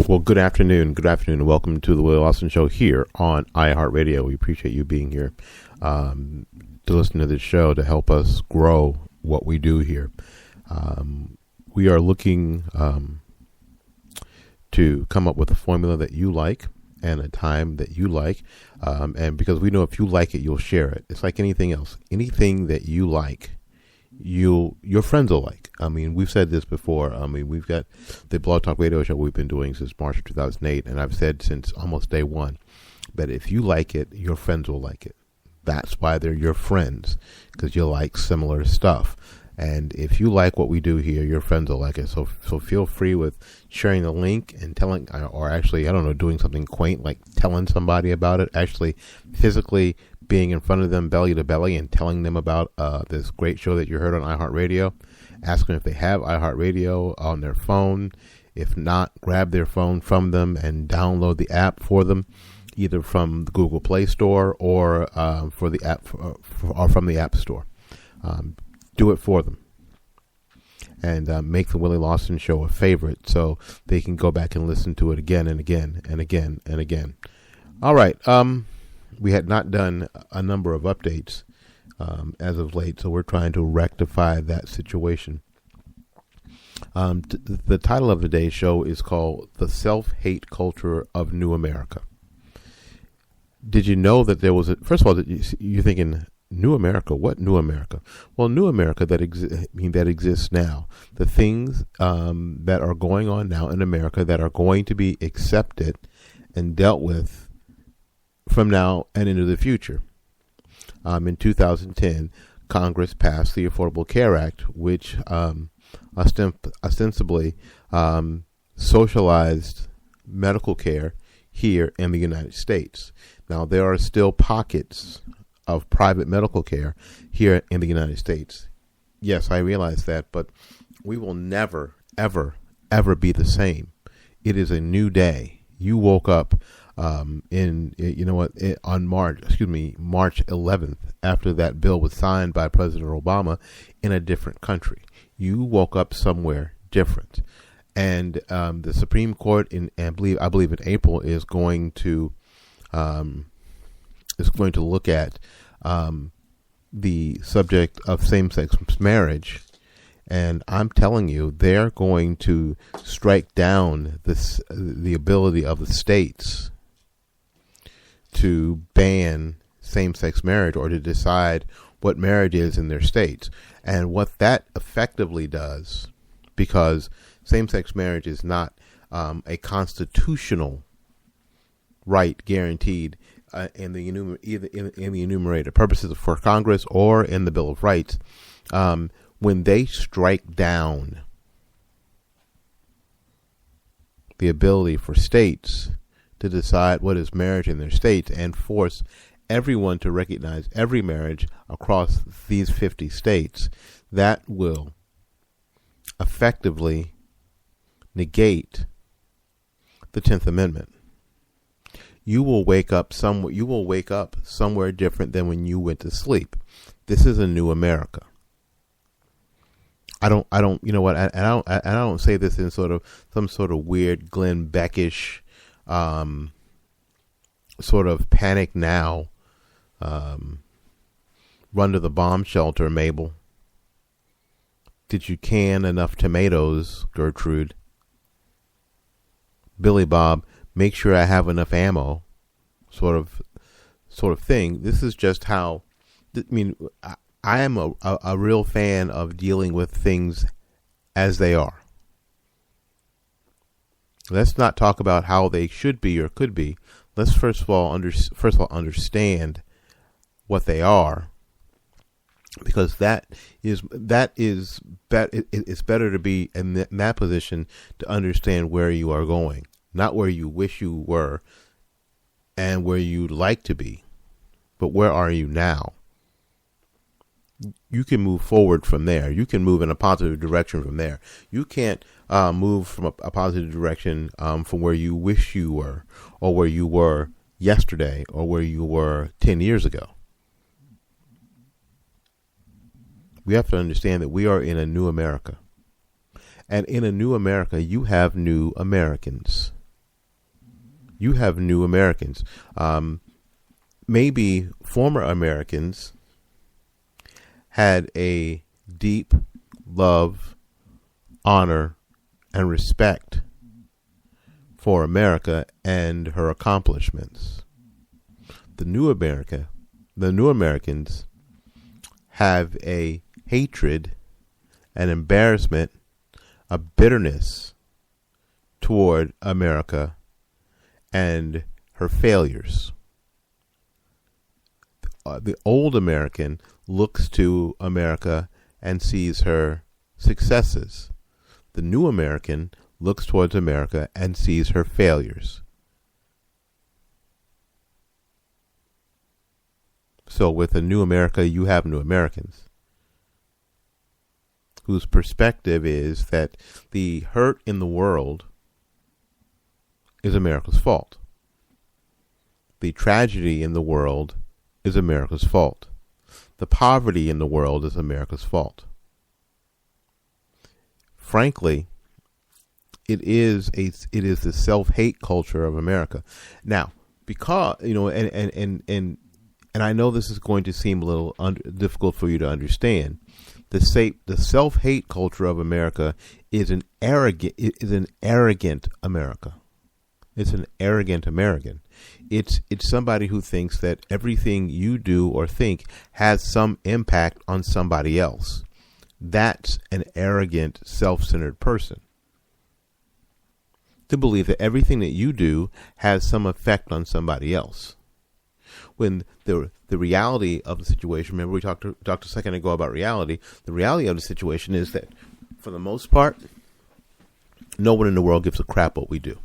Well, good afternoon. Good afternoon, and welcome to the Will Austin Show here on iHeartRadio. We appreciate you being here to listen to this show to help us grow what we do here. We are looking to come up with a formula that you like and a time that you like. And because we know if you like it, you'll share it. It's like anything else. Anything that you like, your friends will like. I mean, we've said this before. I mean, we've got the Blog Talk Radio show we've been doing since March of 2008, and I've said since almost day one that if you like it, your friends will like it. That's why they're your friends, because you like similar stuff. And if you like what we do here, your friends will like it. So feel free with sharing the link and telling, or actually, I don't know, doing something quaint like telling somebody about it, actually physically being in front of them belly to belly and telling them about this great show that you heard on iHeartRadio. Ask them if they have iHeartRadio on their phone. If not, grab their phone from them and download the app for them, either from the Google Play Store or for the app or from the App Store. Do it for them, and make the Willie Lawson Show a favorite so they can go back and listen to it again and again and again and again. All right. We had not done a number of updates as of late, so we're trying to rectify that situation. The title of today's show is called The Self-Hate Culture of New America. Did you know that there was first of all, you're thinking, New America? What New America? Well, New America that exists now. The things that are going on now in America that are going to be accepted and dealt with from now and into the future. In 2010, Congress passed the Affordable Care Act, which ostensibly socialized medical care here in the United States. Now, there are still pockets of private medical care here in the United States. Yes, I realize that, but we will never, ever, ever be the same. It is a new day. You woke up on March 11th, after that bill was signed by President Obama, in a different country. You woke up somewhere different. And the Supreme Court I believe in April is going to look at the subject of same-sex marriage, and I'm telling you, they're going to strike down the ability of the states to ban same-sex marriage or to decide what marriage is in their states. And what that effectively does, because same-sex marriage is not a constitutional right guaranteed in the enumerated purposes for Congress or in the Bill of Rights, when they strike down the ability for states to decide what is marriage in their states and force everyone to recognize every marriage across these 50 states, that will effectively negate the 10th Amendment. You will wake up somewhere different than when you went to sleep. This is a new America. I don't say this in some sort of weird Glenn Beckish sort of panic now, run to the bomb shelter, Mabel. Did you can enough tomatoes, Gertrude? Billy Bob, make sure I have enough ammo, sort of thing. This is just how, I am a real fan of dealing with things as they are. Let's not talk about how they should be or could be. Let's first of all understand what they are, because it's better to be in that position to understand where you are going, not where you wish you were and where you'd like to be, but where are you now? You can move forward from there. You can move in a positive direction from there. You can't move from a positive direction from where you wish you were, or where you were yesterday, or where you were 10 years ago. We have to understand that we are in a new America. And in a new America, you have new Americans. you have new Americans. Maybe former Americans had a deep love, honor, and respect for America and her accomplishments. The new Americans have a hatred, an embarrassment, a bitterness toward America and her failures. The old American looks to America and sees her successes. The new American looks towards America and sees her failures. So with a new America, you have new Americans whose perspective is that the hurt in the world is America's fault. The tragedy in the world is America's fault. The poverty in the world is America's fault. Frankly, it is the self-hate culture of America. Now, because and I know this is going to seem a little difficult for you to understand. The self-hate culture of America is an arrogant America. It's an arrogant American. It's somebody who thinks that everything you do or think has some impact on somebody else. That's an arrogant, self-centered person. To believe that everything that you do has some effect on somebody else. When the reality of the situation, remember we talked a second ago about reality, the reality of the situation is that, for the most part, no one in the world gives a crap what we do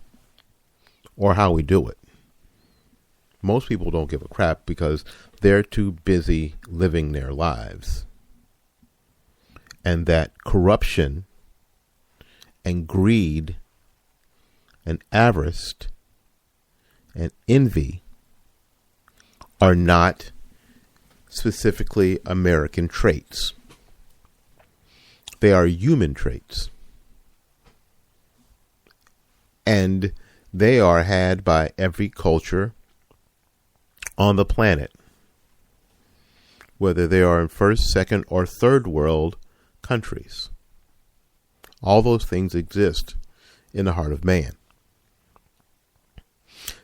or how we do it. Most people don't give a crap because they're too busy living their lives. And that corruption and greed and avarice and envy are not specifically American traits. They are human traits. And they are had by every culture on the planet, whether they are in first, second, or third world countries. All those things exist in the heart of man.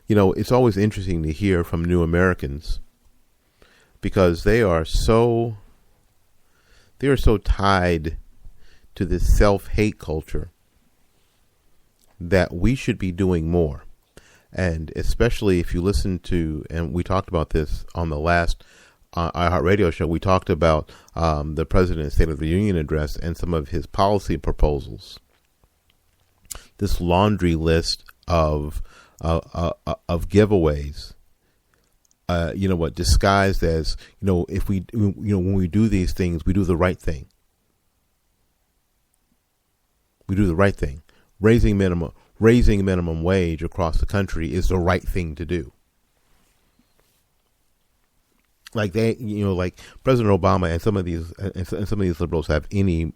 You know, it's always interesting to hear from new Americans because they are so tied to this self-hate culture that we should be doing more. And especially if you listen to, and we talked about this on the last iHeartRadio show, we talked about the President's State of the Union address and some of his policy proposals. This laundry list of giveaways, disguised as, if we, when we do these things, we do the right thing. We do the right thing. Raising minimum wage across the country is the right thing to do. Like like President Obama and some of these liberals have any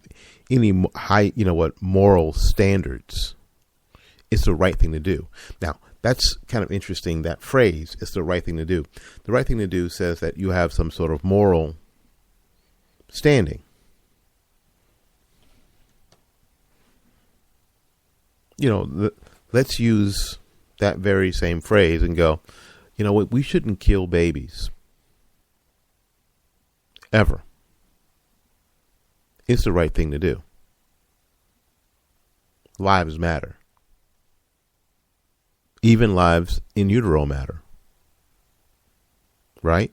high, moral standards. It's the right thing to do. Now, that's kind of interesting, that phrase, it's the right thing to do. The right thing to do says that you have some sort of moral standing. Let's use that very same phrase and go, we shouldn't kill babies. Ever. It's the right thing to do. Lives matter. Even lives in utero matter. Right?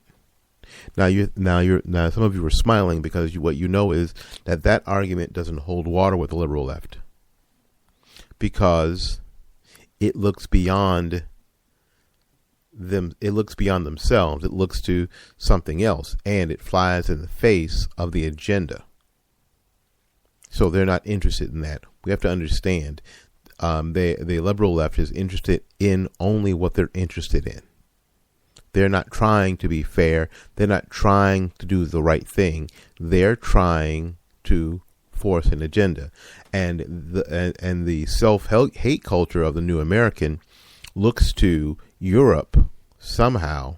Now some of you are smiling because what you know is that argument doesn't hold water with the liberal left. Because it looks beyond them, it looks beyond themselves, it looks to something else, and it flies in the face of the agenda. So they're not interested in that. We have to understand the liberal left is interested in only what they're interested in. They're not trying to be fair. They're not trying to do the right thing. They're trying to force an agenda. And the self-hate culture of the new American looks to Europe somehow,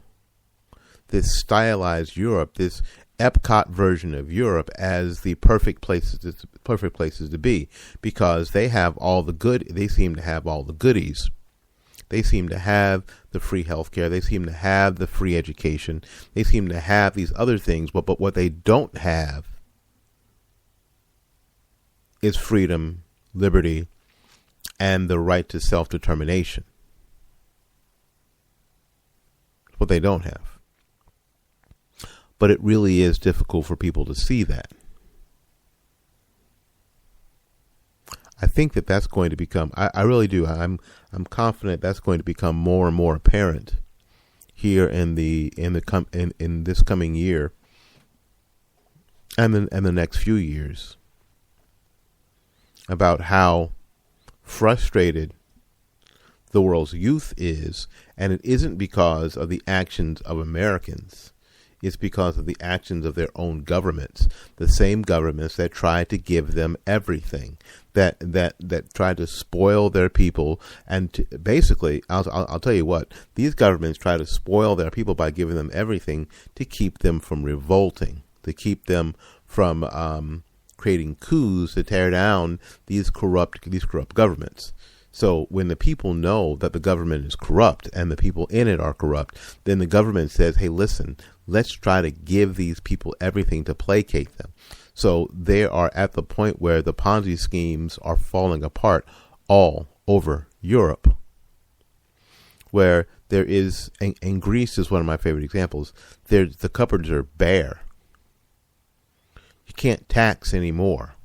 this stylized Europe, this Epcot version of Europe, as the perfect places to be, because they have all the good. They seem to have all the goodies. They seem to have the free healthcare. They seem to have the free education. They seem to have these other things, but what they don't have is freedom, liberty, and the right to self-determination. That's what they don't have. But it really is difficult for people to see that. I think that that's going to become, I really do. I'm confident that's going to become more and more apparent here in this coming year and the next few years, about how frustrated the world's youth is, and it isn't because of the actions of Americans. It's because of the actions of their own governments, the same governments that try to give them everything, that try to spoil their people, and basically, I'll tell you what, these governments try to spoil their people by giving them everything to keep them from revolting, to keep them from creating coups to tear down these corrupt governments. So when the people know that the government is corrupt and the people in it are corrupt, then the government says, hey, listen, let's try to give these people everything to placate them. So they are at the point where the Ponzi schemes are falling apart all over Europe, where there is, and Greece is one of my favorite examples, the cupboards are bare. You can't tax anymore.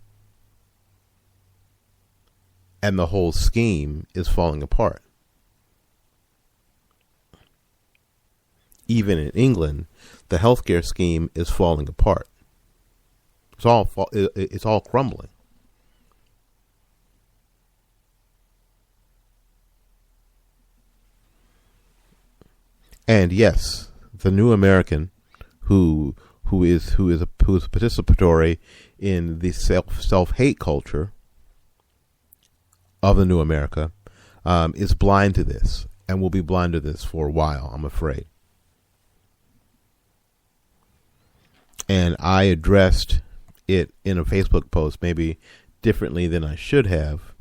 And the whole scheme is falling apart. Even in England, the healthcare scheme is falling apart. It's all crumbling. And yes, the new American who is participatory in the self-hate culture of the new America is blind to this, and will be blind to this for a while, I'm afraid. And I addressed it in a Facebook post, maybe differently than I should have.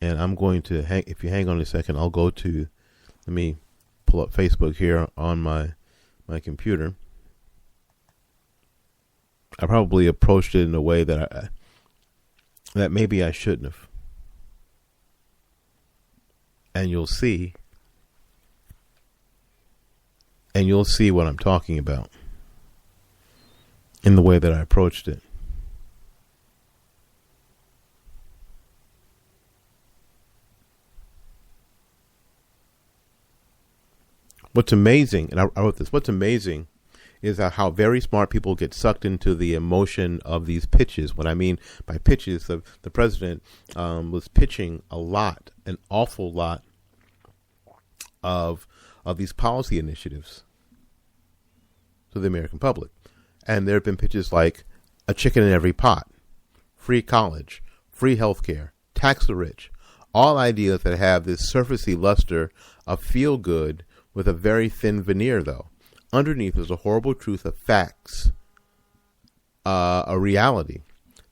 And I'm going to if you hang on a second, I'll go to, let me pull up Facebook here on my computer. I probably approached it in a way that maybe I shouldn't have. And you'll see what I'm talking about in the way that I approached it. What's amazing, and I wrote this, what's amazing is how very smart people get sucked into the emotion of these pitches. What I mean by pitches, the president was pitching an awful lot of these policy initiatives to the American public. And there have been pitches like a chicken in every pot, free college, free healthcare, tax the rich, all ideas that have this surfacey luster of feel good with a very thin veneer, though. Underneath is a horrible truth of facts, a reality,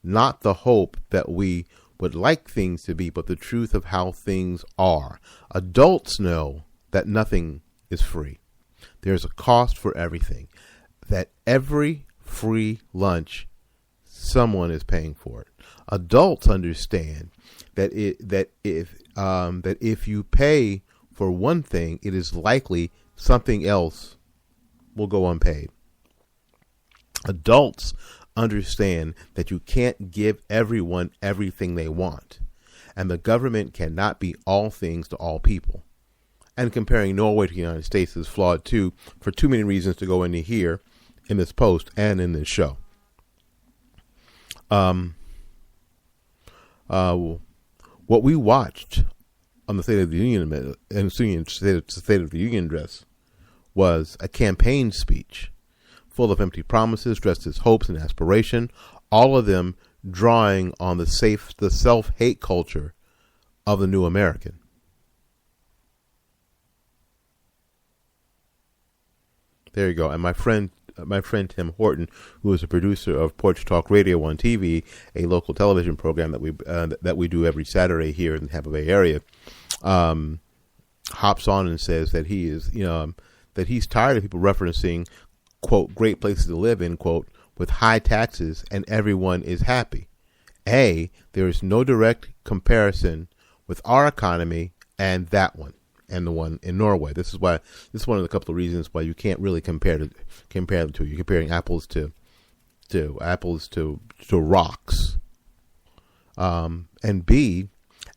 not the hope that we would like things to be, but the truth of how things are. Adults know that nothing is free. There's a cost for everything. That every free lunch, someone is paying for it. Adults understand that if you pay for one thing, it is likely something else will go unpaid. Adults understand that you can't give everyone everything they want, and the government cannot be all things to all people. And comparing Norway to the United States is flawed too, for too many reasons to go into here in this post and in this show. What we watched on the State of the Union and State of the Union address was a campaign speech full of empty promises dressed as hopes and aspiration, all of them drawing on the self-hate culture of the new American. There you go. And my friend Tim Horton, who is a producer of Porch Talk Radio on TV, a local television program that we do every Saturday here in the Tampa Bay area, hops on and says that he is, that he's tired of people referencing, quote, great places to live in, quote, with high taxes and everyone is happy. There is no direct comparison with our economy and that one and the one in Norway. This is one of the couple of reasons why you can't really compare the two. You're comparing apples to rocks. And B,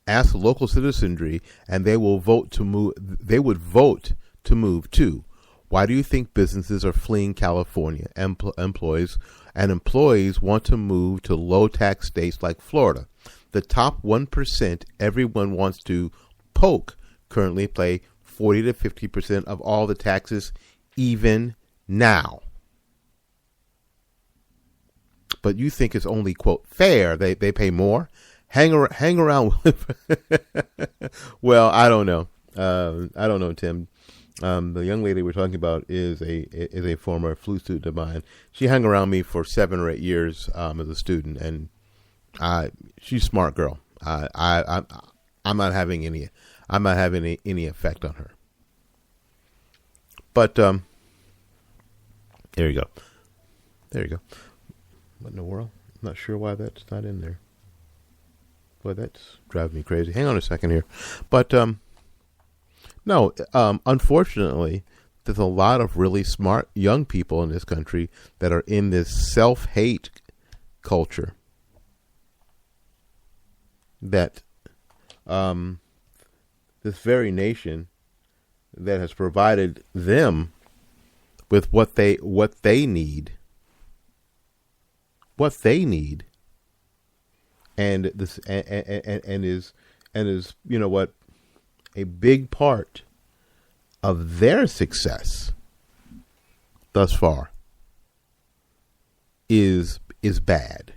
ask the local citizenry, and they will vote to move. They would vote to move too. Why do you think businesses are fleeing California? Employees want to move to low tax states like Florida. The top 1% everyone wants to poke currently pay 40 to 50% of all the taxes even now. But you think it's only, quote, fair they pay more? Hang around. Well, I don't know. I don't know, Tim. The young lady we're talking about is a former flu student of mine. She hung around me for 7 or 8 years as a student, and she's a smart girl. I'm not having any effect on her. But there you go. What in the world? I'm not sure why that's not in there. Boy, that's driving me crazy. Hang on a second here. But no, unfortunately, there's a lot of really smart young people in this country that are in this self-hate culture that this very nation that has provided them with what they need, and this and is what, a big part of their success thus far is bad,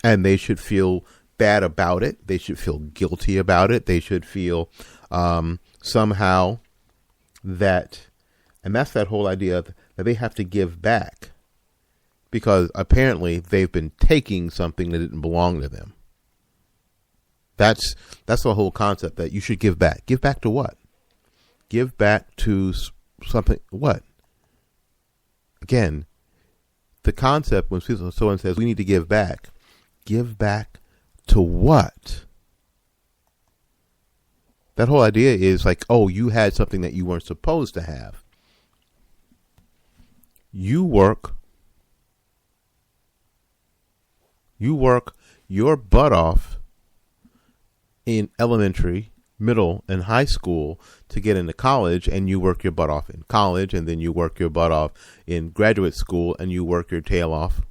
and they should feel bad about it. They should feel guilty about it. They should feel somehow that, and that's that whole idea that they have to give back because apparently they've been taking something that didn't belong to them. That's the whole concept, that you should give back. Give back to what? Give back to something. What? Again, the concept when someone says we need to give back to what? That whole idea is like, oh, you had something that you weren't supposed to have. You work your butt off in elementary, middle, and high school to get into college, and you work your butt off in college, and then you work your butt off in graduate school, and you work your tail off.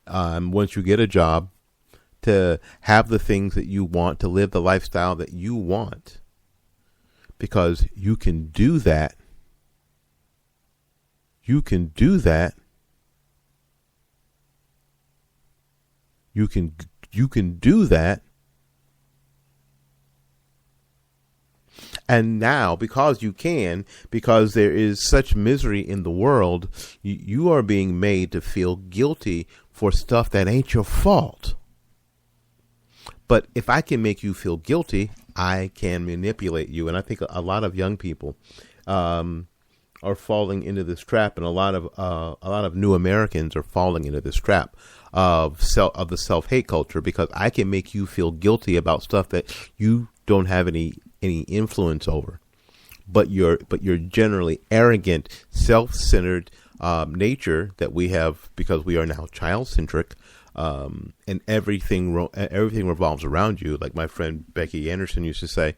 Once you get a job, to have the things that you want, to live the lifestyle that you want, because you can do that. You can do that. You can do that. And now, because you can, because there is such misery in the world, you are being made to feel guilty for stuff that ain't your fault. But if I can make you feel guilty, I can manipulate you. And I think a lot of young people are falling into this trap, and a lot of new Americans are falling into this trap of the self-hate culture, because I can make you feel guilty about stuff that you don't have any influence over. But your generally arrogant, self-centered nature that we have, because we are now child-centric, and everything revolves around you. Like my friend Becky Anderson used to say,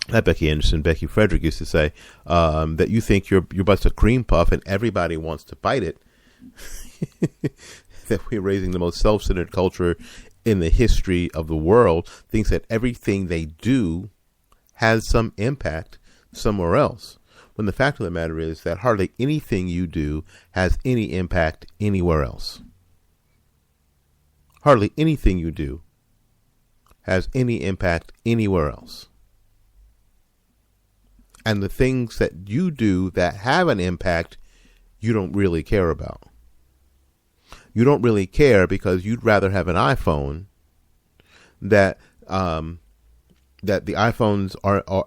not Becky Anderson, Becky Frederick used to say, that you think your butt's a cream puff and everybody wants to bite it. That we're raising the most self-centered culture in the history of the world, thinks that everything they do has some impact somewhere else. When the fact of the matter is that hardly anything you do has any impact anywhere else. Hardly anything you do has any impact anywhere else. And the things that you do that have an impact, you don't really care about. You don't really care because you'd rather have an iPhone that that the iPhones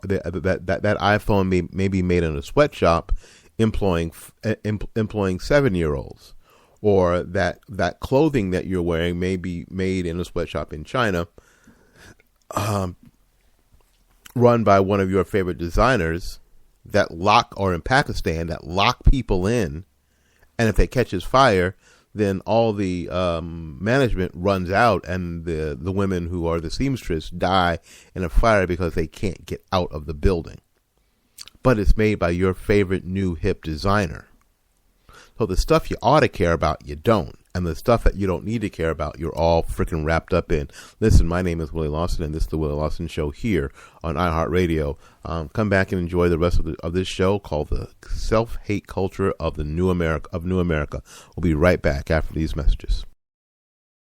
that iPhone may be made in a sweatshop, employing 7-year-olds, or that clothing that you're wearing may be made in a sweatshop in China, run by one of your favorite designers or in Pakistan that lock people in, and if it catches fire, then all the management runs out, and the women who are the seamstress die in a fire because they can't get out of the building. But it's made by your favorite new hip designer. So the stuff you ought to care about, you don't. And the stuff that you don't need to care about, you're all freaking wrapped up in. Listen, my name is Willie Lawson, and this is the Willie Lawson Show here on iHeartRadio. Come back and enjoy the rest of this show called The Self-Hate Culture of New America. We'll be right back after these messages.